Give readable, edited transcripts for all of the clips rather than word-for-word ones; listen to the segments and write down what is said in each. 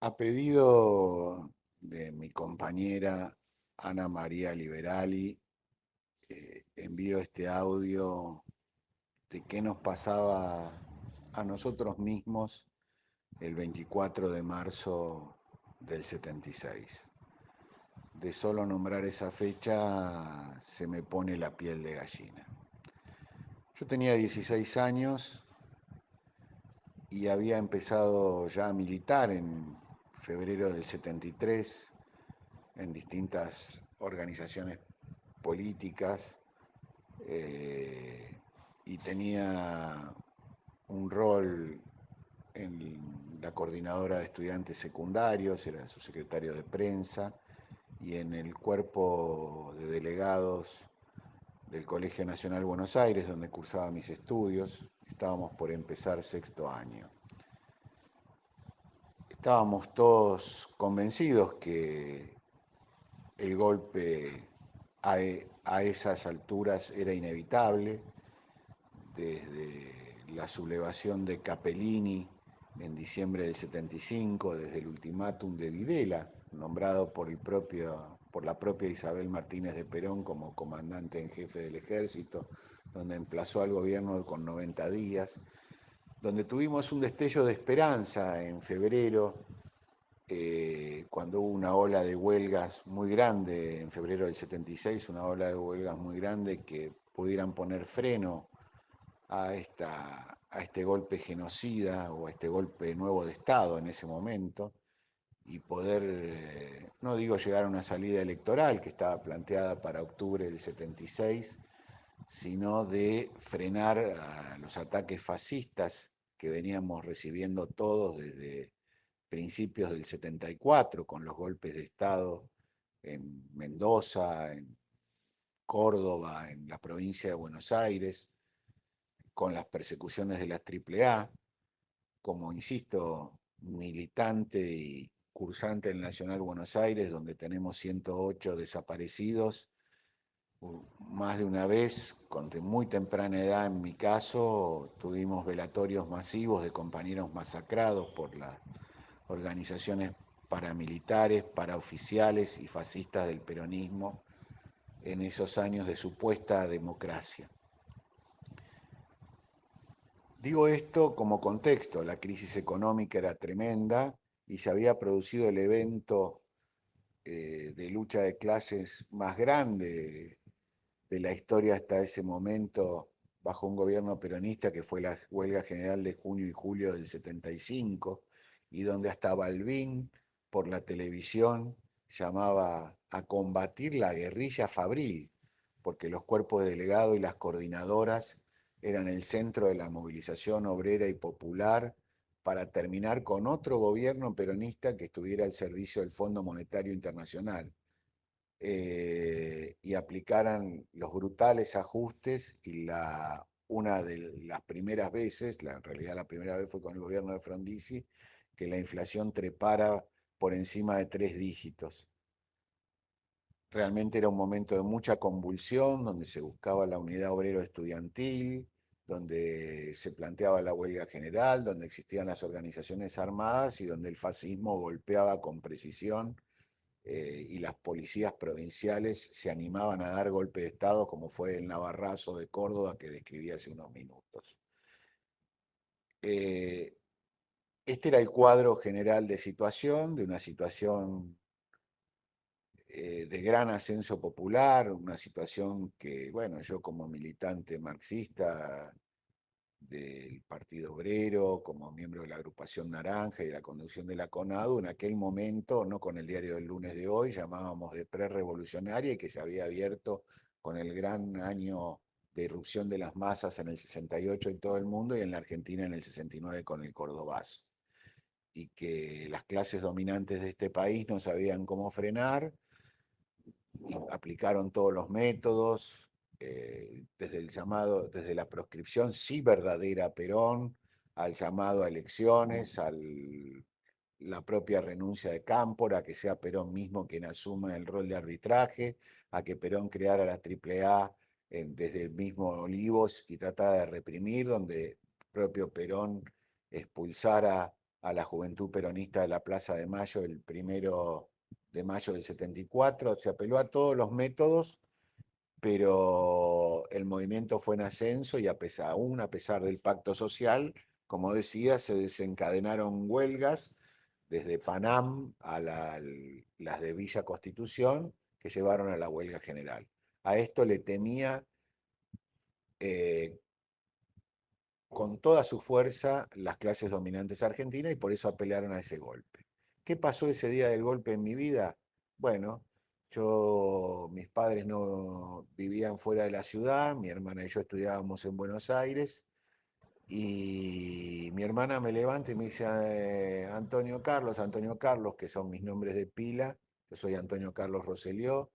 A pedido de mi compañera Ana María Liberali, envío este audio de qué nos pasaba a nosotros mismos el 24 de marzo del 76. De solo nombrar esa fecha se me pone la piel de gallina. Yo tenía 16 años y había empezado ya a militar en febrero del 73 en distintas organizaciones políticas, eh, y tenía un rol en la coordinadora de estudiantes secundarios, era su secretario de prensa, y en el cuerpo de delegados del Colegio Nacional Buenos Aires, donde cursaba mis estudios. Estábamos por empezar sexto año. Estábamos todos convencidos que el golpe a esas alturas era inevitable, desde la sublevación de Capellini en diciembre del 75, desde el ultimátum de Videla, nombrado por la propia Isabel Martínez de Perón como comandante en jefe del ejército, donde emplazó al gobierno con 90 días, donde tuvimos un destello de esperanza en febrero, cuando hubo una ola de huelgas muy grande, en febrero del 76, una ola de huelgas muy grande que pudieran poner freno a este golpe genocida o a este golpe nuevo de Estado en ese momento y poder, no digo llegar a una salida electoral que estaba planteada para octubre del 76, sino de frenar a los ataques fascistas que veníamos recibiendo todos desde principios del 74, con los golpes de Estado en Mendoza, en Córdoba, en la provincia de Buenos Aires, con las persecuciones de la AAA, como, insisto, militante y cursante en Nacional Buenos Aires, donde tenemos 108 desaparecidos. Más de una vez, con muy temprana edad en mi caso, tuvimos velatorios masivos de compañeros masacrados por las organizaciones paramilitares, paraoficiales y fascistas del peronismo en esos años de supuesta democracia. Digo esto como contexto, la crisis económica era tremenda y se había producido el evento de lucha de clases más grande de la historia hasta ese momento bajo un gobierno peronista, que fue la huelga general de junio y julio del 75, y donde hasta Balbín por la televisión llamaba a combatir la guerrilla fabril, porque los cuerpos de delegado y las coordinadoras eran el centro de la movilización obrera y popular para terminar con otro gobierno peronista que estuviera al servicio del Fondo Monetario Internacional, y aplicaran los brutales ajustes y una de las primeras veces, en realidad la primera vez fue con el gobierno de Frondizi, que la inflación trepara por encima de 3 dígitos. Realmente era un momento de mucha convulsión, donde se buscaba la unidad obrero estudiantil, donde se planteaba la huelga general, donde existían las organizaciones armadas y donde el fascismo golpeaba con precisión, y las policías provinciales se animaban a dar golpe de Estado, como fue el Navarrazo de Córdoba que describí hace unos minutos. Eh, este era el cuadro general de situación, de una situación de gran ascenso popular, una situación que, bueno, yo como militante marxista del Partido Obrero, como miembro de la agrupación Naranja y de la conducción de la CONADU, en aquel momento, no con el diario del lunes de hoy, llamábamos de prerevolucionaria, y que se había abierto con el gran año de irrupción de las masas en el 68 en todo el mundo y en la Argentina en el 69 con el Cordobazo. Y que las clases dominantes de este país no sabían cómo frenar, y aplicaron todos los métodos, desde la proscripción sí verdadera a Perón, al llamado a elecciones, la propia renuncia de Cámpora, que sea Perón mismo quien asuma el rol de arbitraje, a que Perón creara la AAA desde el mismo Olivos y tratara de reprimir, donde el propio Perón expulsara a la Juventud Peronista de la Plaza de Mayo el 1 de mayo del 74. Se apeló a todos los métodos, pero el movimiento fue en ascenso y aún a pesar del pacto social, como decía, se desencadenaron huelgas desde Panam a las de Villa Constitución, que llevaron a la huelga general. A esto le temía eh, con toda su fuerza las clases dominantes argentinas y por eso apelaron a ese golpe. ¿Qué pasó ese día del golpe en mi vida? Bueno, mis padres no vivían fuera de la ciudad, mi hermana y yo estudiábamos en Buenos Aires, y mi hermana me levanta y me dice, Antonio Carlos, que son mis nombres de pila. Yo soy Antonio Carlos Roselió,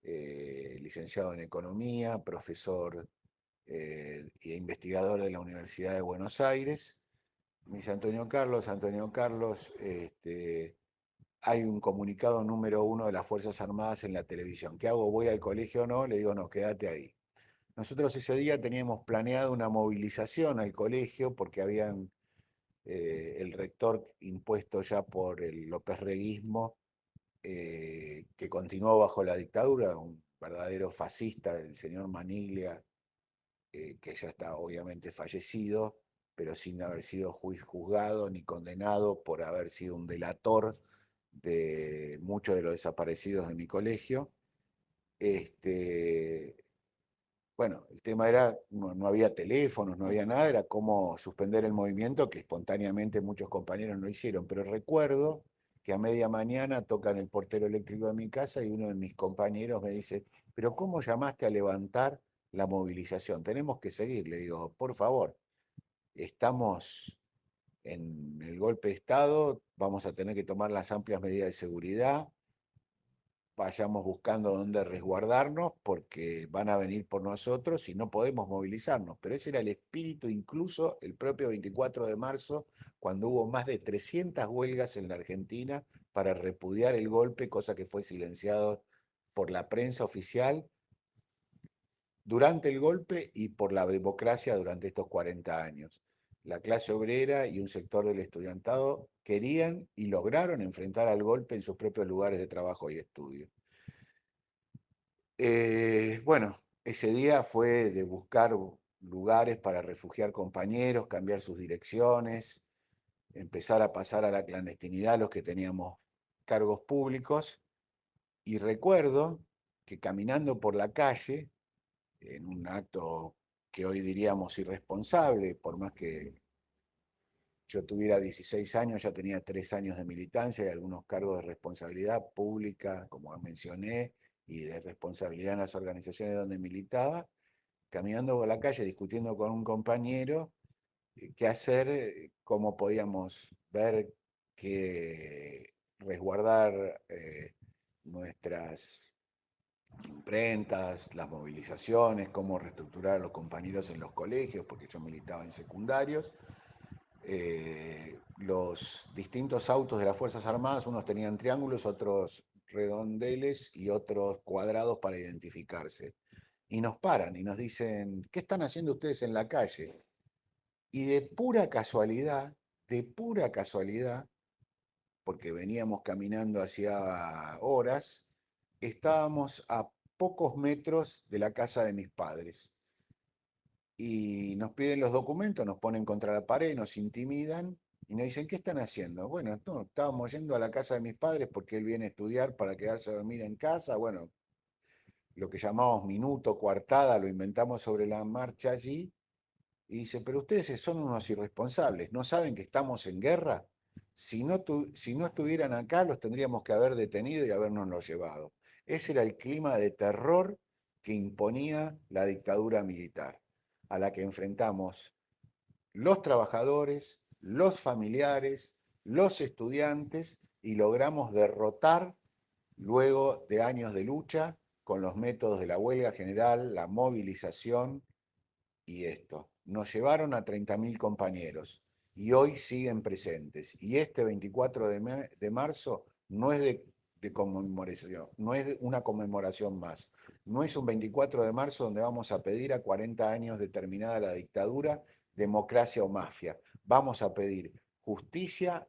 licenciado en Economía, profesor e investigador de la Universidad de Buenos Aires. Me dice, Antonio Carlos, hay un comunicado número 1 de las Fuerzas Armadas en la televisión. ¿Qué hago? ¿Voy al colegio o no? Le digo, no, quédate ahí. Nosotros ese día teníamos planeado una movilización al colegio porque habían el rector impuesto ya por el lópezreguismo, que continuó bajo la dictadura, un verdadero fascista, el señor Maniglia, que ya está obviamente fallecido, pero sin haber sido juzgado ni condenado por haber sido un delator de muchos de los desaparecidos de mi colegio. Este, bueno, el tema era, no había teléfonos, no había nada, era cómo suspender el movimiento, que espontáneamente muchos compañeros no hicieron. Pero recuerdo que a media mañana tocan el portero eléctrico de mi casa y uno de mis compañeros me dice, pero ¿cómo llamaste a levantar la movilización? Tenemos que seguir. Le digo, por favor, estamos en el golpe de Estado, vamos a tener que tomar las amplias medidas de seguridad, vayamos buscando dónde resguardarnos porque van a venir por nosotros y no podemos movilizarnos. Pero ese era el espíritu incluso el propio 24 de marzo, cuando hubo más de 300 huelgas en la Argentina para repudiar el golpe, cosa que fue silenciado por la prensa oficial durante el golpe y por la democracia durante estos 40 años. La clase obrera y un sector del estudiantado querían y lograron enfrentar al golpe en sus propios lugares de trabajo y estudio. Bueno, ese día fue de buscar lugares para refugiar compañeros, cambiar sus direcciones, empezar a pasar a la clandestinidad los que teníamos cargos públicos. Y recuerdo que caminando por la calle, en un acto que hoy diríamos irresponsable, por más que yo tuviera 16 años, ya tenía 3 años de militancia y algunos cargos de responsabilidad pública, como mencioné, y de responsabilidad en las organizaciones donde militaba, caminando por la calle, discutiendo con un compañero qué hacer, cómo podíamos ver que resguardar nuestras imprentas, las movilizaciones, cómo reestructurar a los compañeros en los colegios, porque yo militaba en secundarios. Los distintos autos de las Fuerzas Armadas, unos tenían triángulos, otros redondeles y otros cuadrados para identificarse. Y nos paran y nos dicen, ¿qué están haciendo ustedes en la calle? Y de pura casualidad, porque veníamos caminando hacía horas, estábamos a pocos metros de la casa de mis padres. Y nos piden los documentos, nos ponen contra la pared, nos intimidan y nos dicen, ¿qué están haciendo? Bueno, no, estábamos yendo a la casa de mis padres porque él viene a estudiar para quedarse a dormir en casa. Bueno, lo que llamamos minuto, coartada, lo inventamos sobre la marcha allí. Y dice, pero ustedes son unos irresponsables, ¿no saben que estamos en guerra? Si no estuvieran acá, los tendríamos que haber detenido y habernoslos llevado. Ese era el clima de terror que imponía la dictadura militar, a la que enfrentamos los trabajadores, los familiares, los estudiantes, y logramos derrotar, luego de años de lucha, con los métodos de la huelga general, la movilización y esto. Nos llevaron a 30.000 compañeros y hoy siguen presentes. Y este 24 de marzo no es de conmemoración, no es una conmemoración más. No es un 24 de marzo donde vamos a pedir a 40 años de terminada la dictadura, democracia o mafia. Vamos a pedir justicia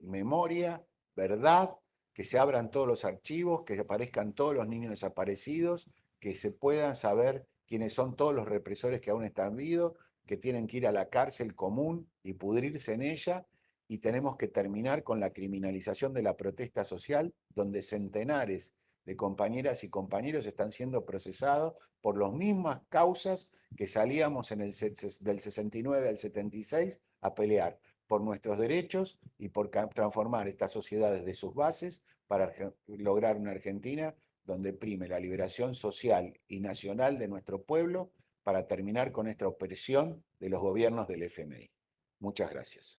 memoria, verdad, que se abran todos los archivos, que aparezcan todos los niños desaparecidos, que se puedan saber quiénes son todos los represores que aún están vivos, que tienen que ir a la cárcel común y pudrirse en ella, y tenemos que terminar con la criminalización de la protesta social, donde centenares de compañeras y compañeros están siendo procesados por las mismas causas que salíamos en del 69 al 76 a pelear por nuestros derechos y por transformar estas sociedades de sus bases para lograr una Argentina donde prime la liberación social y nacional de nuestro pueblo para terminar con esta opresión de los gobiernos del FMI. Muchas gracias.